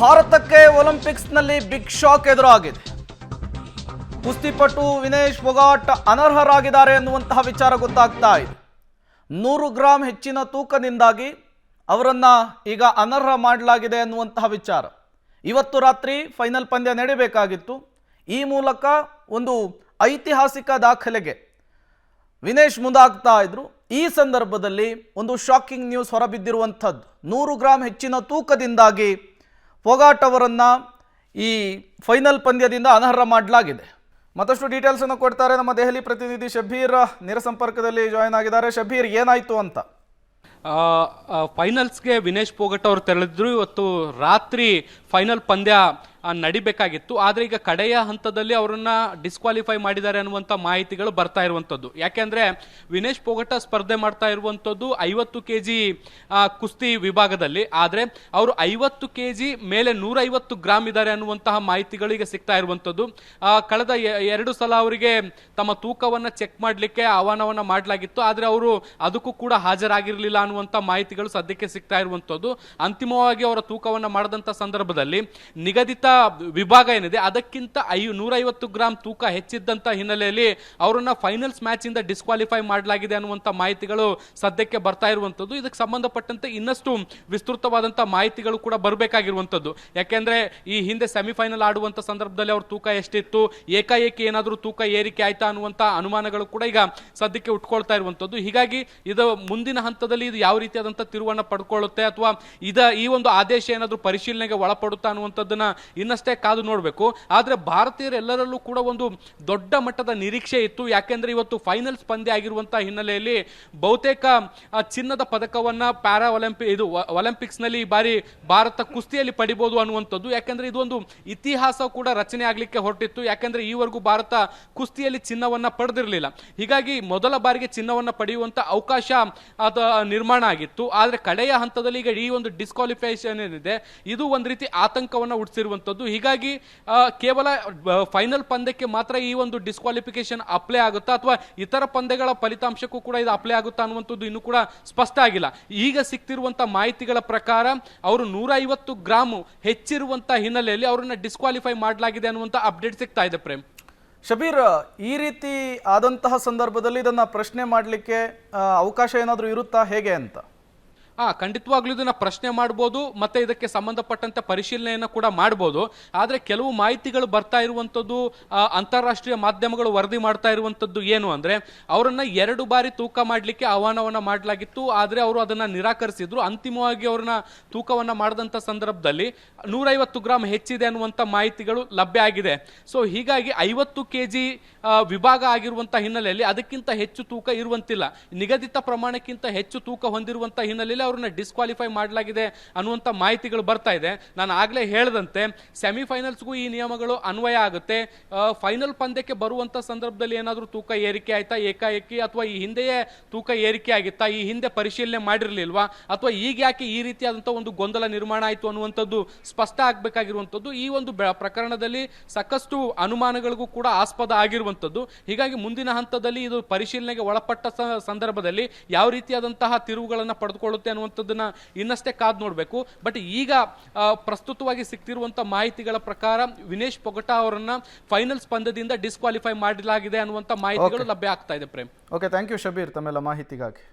ಭಾರತಕ್ಕೆ ಒಲಿಂಪಿಕ್ಸ್ನಲ್ಲಿ big shock ಎದುರಾಗಿದೆ. ಕುಸ್ತಿಪಟು Vinesh forgot ಅನರ್ಹರಾಗಿದ್ದಾರೆ ಎನ್ನುವಂತಹ ವಿಚಾರ ಗೊತ್ತಾಗ್ತಾ ಇದೆ. 100 ಗ್ರಾಂ ಹೆಚ್ಚಿನ ತೂಕದಿಂದಾಗಿ ಅವರನ್ನು ಈಗ ಅನರ್ಹ ಮಾಡಲಾಗಿದೆ ಎನ್ನುವಂತಹ ವಿಚಾರ. ಇವತ್ತು ರಾತ್ರಿ ಫೈನಲ್ ಪಂದ್ಯ ನಡೀಬೇಕಾಗಿತ್ತು. ಈ ಮೂಲಕ ಒಂದು ಐತಿಹಾಸಿಕ ದಾಖಲೆಗೆ ವಿನೇಶ್ ಮುಂದಾಗ್ತಾ ಇದ್ರು. ಈ ಸಂದರ್ಭದಲ್ಲಿ ಒಂದು ಶಾಕಿಂಗ್ ನ್ಯೂಸ್ ಹೊರಬಿದ್ದಿರುವಂಥದ್ದು. 100 ಗ್ರಾಂ ಹೆಚ್ಚಿನ ತೂಕದಿಂದಾಗಿ ಫೊಗಾಟ್ ಅವರನ್ನು ಈ ಫೈನಲ್ ಪಂದ್ಯದಿಂದ ಅನರ್ಹ ಮಾಡಲಾಗಿದೆ. ಮತ್ತಷ್ಟು ಡೀಟೇಲ್ಸ್ ಅನ್ನು ಕೊಡ್ತಾರೆ ನಮ್ಮ ದೆಹಲಿ ಪ್ರತಿನಿಧಿ ಶಬೀರ್ ನೇರ ಸಂಪರ್ಕದಲ್ಲಿ ಜಾಯಿನ್ ಆಗಿದ್ದಾರೆ. ಶಬೀರ್, ಏನಾಯ್ತು ಅಂತ? ಫೈನಲ್ಸ್ಗೆ ವಿನೇಶ್ ಫೊಗಾಟ್ ಅವರು ತೆರಳಿದ್ರು. ಇವತ್ತು ರಾತ್ರಿ ಫೈನಲ್ ಪಂದ್ಯ ನಡಿಬೇಕಾಗಿತ್ತು. ಆದರೆ ಈಗ ಕಡೆಯ ಹಂತದಲ್ಲಿ ಅವರನ್ನ ಡಿಸ್ಕ್ವಾಲಿಫೈ ಮಾಡಿದ್ದಾರೆ ಅನ್ನುವಂಥ ಮಾಹಿತಿಗಳು ಬರ್ತಾ ಇರುವಂಥದ್ದು. ಯಾಕೆಂದರೆ ವಿನೇಶ್ ಫೊಗಾಟ್ ಸ್ಪರ್ಧೆ ಮಾಡ್ತಾ ಇರುವಂಥದ್ದು 50 kg ಕುಸ್ತಿ ವಿಭಾಗದಲ್ಲಿ. ಆದರೆ ಅವರು 50 kg ಮೇಲೆ 150 ಗ್ರಾಮ್ ಇದ್ದಾರೆ ಅನ್ನುವಂತಹ ಮಾಹಿತಿಗಳು ಈಗ ಸಿಗ್ತಾ ಇರುವಂಥದ್ದು. ಕಳೆದ 2 ಸಲ ಅವರಿಗೆ ತಮ್ಮ ತೂಕವನ್ನು ಚೆಕ್ ಮಾಡಲಿಕ್ಕೆ ಆಹ್ವಾನವನ್ನು ಮಾಡಲಾಗಿತ್ತು. ಆದರೆ ಅವರು ಅದಕ್ಕೂ ಕೂಡ ಹಾಜರಾಗಿರಲಿಲ್ಲ ಅನ್ನುವಂಥ ಮಾಹಿತಿಗಳು ಸದ್ಯಕ್ಕೆ ಸಿಗ್ತಾ ಇರುವಂಥದ್ದು. ಅಂತಿಮವಾಗಿ ಅವರ ತೂಕವನ್ನು ಮಾಡಿದಂಥ ಸಂದರ್ಭದಲ್ಲಿ ನಿಗದಿತ ವಿಭಾಗ ಏನಿದೆ ಅದಕ್ಕಿಂತ 150 ಗ್ರಾಂ ತೂಕ ಹೆಚ್ಚಿದ್ದಂತ ಹಿನ್ನೆಲೆಯಲ್ಲಿ ಅವರನ್ನ ಫೈನಲ್ಸ್ ಮ್ಯಾಚ್ ಇಂದ ಡಿಸ್ಕ್ವಾಲಿಫೈ ಮಾಡಲಾಗಿದೆ ಅನ್ನುವಂಥ ಮಾಹಿತಿಗಳು ಸದ್ಯಕ್ಕೆ ಬರ್ತಾ ಇರುವಂಥದ್ದು. ಇದಕ್ಕೆ ಸಂಬಂಧಪಟ್ಟಂತೆ ಇನ್ನಷ್ಟು ವಿಸ್ತೃತವಾದಂಥ ಮಾಹಿತಿಗಳು ಕೂಡ ಬರಬೇಕಾಗಿರುವಂಥದ್ದು. ಯಾಕೆಂದ್ರೆ ಈ ಹಿಂದೆ ಸೆಮಿಫೈನಲ್ ಆಡುವಂಥ ಸಂದರ್ಭದಲ್ಲಿ ಅವ್ರ ತೂಕ ಎಷ್ಟಿತ್ತು, ಏಕಾಏಕಿ ಏನಾದರೂ ತೂಕ ಏರಿಕೆ ಆಯ್ತಾ ಅನ್ನುವಂಥ ಅನುಮಾನಗಳು ಕೂಡ ಈಗ ಸದ್ಯಕ್ಕೆ ಉಟ್ಕೊಳ್ತಾ ಇರುವಂಥದ್ದು. ಹೀಗಾಗಿ ಇದು ಮುಂದಿನ ಹಂತದಲ್ಲಿ ಇದು ಯಾವ ರೀತಿಯಾದಂಥ ತಿರುವನ್ನು ಪಡ್ಕೊಳ್ಳುತ್ತೆ ಅಥವಾ ಈ ಒಂದು ಆದೇಶ ಏನಾದರೂ ಪರಿಶೀಲನೆಗೆ ಒಳಪಡುತ್ತಾ ಅನ್ನುವಂಥದ್ದನ್ನ ಇನ್ನಷ್ಟೇ ಕಾದು ನೋಡಬೇಕು. ಆದರೆ ಭಾರತೀಯರೆಲ್ಲರಲ್ಲೂ ಕೂಡ ಒಂದು ದೊಡ್ಡ ಮಟ್ಟದ ನಿರೀಕ್ಷೆ ಇತ್ತು. ಯಾಕೆಂದ್ರೆ ಇವತ್ತು ಫೈನಲ್ಸ್ ಪಂದ್ಯ ಆಗಿರುವಂತಹ ಹಿನ್ನೆಲೆಯಲ್ಲಿ ಬಹುತೇಕ ಚಿನ್ನದ ಪದಕವನ್ನ ಒಲಿಂಪಿಕ್ಸ್ ನಲ್ಲಿ ಈ ಬಾರಿ ಭಾರತ ಕುಸ್ತಿಯಲ್ಲಿ ಪಡಿಬಹುದು ಅನ್ನುವಂಥದ್ದು. ಯಾಕೆಂದ್ರೆ ಇದು ಒಂದು ಇತಿಹಾಸ ಕೂಡ ರಚನೆ ಆಗ್ಲಿಕ್ಕೆ ಹೊರಟಿತ್ತು. ಯಾಕೆಂದ್ರೆ ಈವರೆಗೂ ಭಾರತ ಕುಸ್ತಿಯಲ್ಲಿ ಚಿನ್ನವನ್ನ ಪಡೆದಿರಲಿಲ್ಲ. ಹೀಗಾಗಿ ಮೊದಲ ಬಾರಿಗೆ ಚಿನ್ನವನ್ನ ಪಡೆಯುವಂತ ಅವಕಾಶ ನಿರ್ಮಾಣ ಆಗಿತ್ತು. ಆದ್ರೆ ಕಡೆಯ ಹಂತದಲ್ಲಿ ಈಗ ಈ ಒಂದು ಡಿಸ್ಕ್ವಾಲಿಫಿಕೇಶನ್ ಏನಿದೆ ಇದು ಒಂದು ರೀತಿ ಆತಂಕವನ್ನ ಹುಟ್ಟಿಸಿರುವಂಥದ್ದು. ಹೀಗಾಗಿ ಕೇವಲ ಫೈನಲ್ ಪಂದ್ಯಕ್ಕೆ ಮಾತ್ರ ಈ ಒಂದು ಡಿಸ್ಕ್ವಾಲಿಫಿಕೇಶನ್ ಅಪ್ಲೈ ಆಗುತ್ತಾ ಅಥವಾ ಇತರ ಪಂದ್ಯಗಳ ಫಲಿತಾಂಶಕ್ಕೂ ಕೂಡ ಇದು ಅಪ್ಲೈ ಆಗುತ್ತಾ ಅನ್ನುವಂಥದ್ದು ಇನ್ನೂ ಕೂಡ ಸ್ಪಷ್ಟ ಆಗಿಲ್ಲ. ಈಗ ಸಿಗ್ತಿರುವಂತಹ ಮಾಹಿತಿಗಳ ಪ್ರಕಾರ ಅವರು 150 ಗ್ರಾಮ್ ಹೆಚ್ಚಿರುವಂತಹ ಹಿನ್ನೆಲೆಯಲ್ಲಿ ಅವರನ್ನ ಡಿಸ್ಕ್ವಾಲಿಫೈ ಮಾಡಲಾಗಿದೆ ಅನ್ನುವಂಥ ಅಪ್ಡೇಟ್ ಸಿಗ್ತಾ ಇದೆ. ಪ್ರೇಮ್, ಶಬೀರ್, ಈ ರೀತಿ ಆದಂತಹ ಸಂದರ್ಭದಲ್ಲಿ ಇದನ್ನ ಪ್ರಶ್ನೆ ಮಾಡಲಿಕ್ಕೆ ಅವಕಾಶ ಏನಾದರೂ ಇರುತ್ತಾ, ಹೇಗೆ ಅಂತ? ಖಂಡಿತವಾಗ್ಲೂ ಇದನ್ನ ಪ್ರಶ್ನೆ ಮಾಡ್ಬೋದು, ಮತ್ತೆ ಇದಕ್ಕೆ ಸಂಬಂಧಪಟ್ಟಂತೆ ಪರಿಶೀಲನೆಯನ್ನು ಕೂಡ ಮಾಡ್ಬೋದು. ಆದರೆ ಕೆಲವು ಮಾಹಿತಿಗಳು ಬರ್ತಾ ಇರುವಂಥದ್ದು, ಅಂತಾರಾಷ್ಟ್ರೀಯ ಮಾಧ್ಯಮಗಳು ವರದಿ ಮಾಡ್ತಾ ಇರುವಂಥದ್ದು ಏನು ಅಂದ್ರೆ ಅವರನ್ನ 2 ಬಾರಿ ತೂಕ ಮಾಡಲಿಕ್ಕೆ ಆಹ್ವಾನವನ್ನ ಮಾಡಲಾಗಿತ್ತು. ಆದರೆ ಅವರು ಅದನ್ನ ನಿರಾಕರಿಸಿದ್ರು. ಅಂತಿಮವಾಗಿ ಅವ್ರನ್ನ ತೂಕವನ್ನ ಮಾಡಿದಂಥ ಸಂದರ್ಭದಲ್ಲಿ 150 ಗ್ರಾಮ್ ಹೆಚ್ಚಿದೆ ಅನ್ನುವಂಥ ಮಾಹಿತಿಗಳು ಲಭ್ಯ ಆಗಿದೆ. ಸೊ ಹೀಗಾಗಿ 50 kg ವಿಭಾಗ ಆಗಿರುವಂಥ ಹಿನ್ನೆಲೆಯಲ್ಲಿ ಅದಕ್ಕಿಂತ ಹೆಚ್ಚು ತೂಕ ಇರುವಂತಿಲ್ಲ. ನಿಗದಿತ ಪ್ರಮಾಣಕ್ಕಿಂತ ಹೆಚ್ಚು ತೂಕ ಹೊಂದಿರುವಂಥ ಹಿನ್ನೆಲೆಯಲ್ಲಿ ಅವ್ರನ್ನ ಡಿಸ್ಕ್ವಾಲಿಫೈ ಮಾಡಲಾಗಿದೆ ಅನ್ನುವಂಥ ಮಾಹಿತಿಗಳು ಬರ್ತಾ ಇದೆ. ನಾನು ಆಗ್ಲೇ ಹೇಳಿದಂತೆ ಸೆಮಿಫೈನಲ್ಸ್ಗೂ ಈ ನಿಯಮಗಳು ಅನ್ವಯ ಆಗುತ್ತೆ. ಫೈನಲ್ ಪಂದ್ಯಕ್ಕೆ ಬರುವಂತ ಸಂದರ್ಭದಲ್ಲಿ ಏನಾದರೂ ತೂಕ ಏರಿಕೆ ಆಯ್ತಾ ಏಕಾಏಕಿ, ಅಥವಾ ಈ ಹಿಂದೆಯೇ ತೂಕ ಏರಿಕೆ ಆಗಿತ್ತಾ, ಈ ಹಿಂದೆ ಪರಿಶೀಲನೆ ಮಾಡಿರಲಿಲ್ವಾ, ಅಥವಾ ಈಗ ಯಾಕೆ ಈ ರೀತಿಯಾದಂಥ ಒಂದು ಗೊಂದಲ ನಿರ್ಮಾಣ ಆಯಿತು ಅನ್ನುವಂಥದ್ದು ಸ್ಪಷ್ಟ ಆಗಬೇಕಾಗಿರುವಂಥದ್ದು. ಈ ಒಂದು ಪ್ರಕರಣದಲ್ಲಿ ಸಾಕಷ್ಟು ಅನುಮಾನಗಳಿಗೂ ಕೂಡ ಆಸ್ಪದ ಆಗಿರುವಂಥದ್ದು. ಹೀಗಾಗಿ ಮುಂದಿನ ಹಂತದಲ್ಲಿ ಇದು ಪರಿಶೀಲನೆಗೆ ಒಳಪಟ್ಟ ಸಂದರ್ಭದಲ್ಲಿ ಯಾವ ರೀತಿಯಾದಂತಹ ತಿರುವುಗಳನ್ನು ಪಡೆದುಕೊಳ್ಳುತ್ತೆ ಅನ್ನುವಂಥದ್ದನ್ನ ಇನ್ನಷ್ಟೇ ಕಾದು ನೋಡಬೇಕು. ಬಟ್ ಈಗ ಪ್ರಸ್ತುತವಾಗಿ ಸಿಗ್ತಿರುವಂತಹ ಮಾಹಿತಿಗಳ ಪ್ರಕಾರ ವಿನೇಶ್ ಫೊಗಾಟ್ ಅವರನ್ನ ಫೈನಲ್ಸ್ ಪಂದ್ಯದಿಂದ ಡಿಸ್ಕ್ವಾಲಿಫೈ ಮಾಡಲಾಗಿದೆ ಅನ್ನುವಂಥ ಮಾಹಿತಿಗಳು ಲಭ್ಯ ಆಗ್ತಾ ಇದೆ. Prem, okay, thank you Shabir ತಮ್ಮೆಲ್ಲ ಮಾಹಿತಿಗಾಗಿ.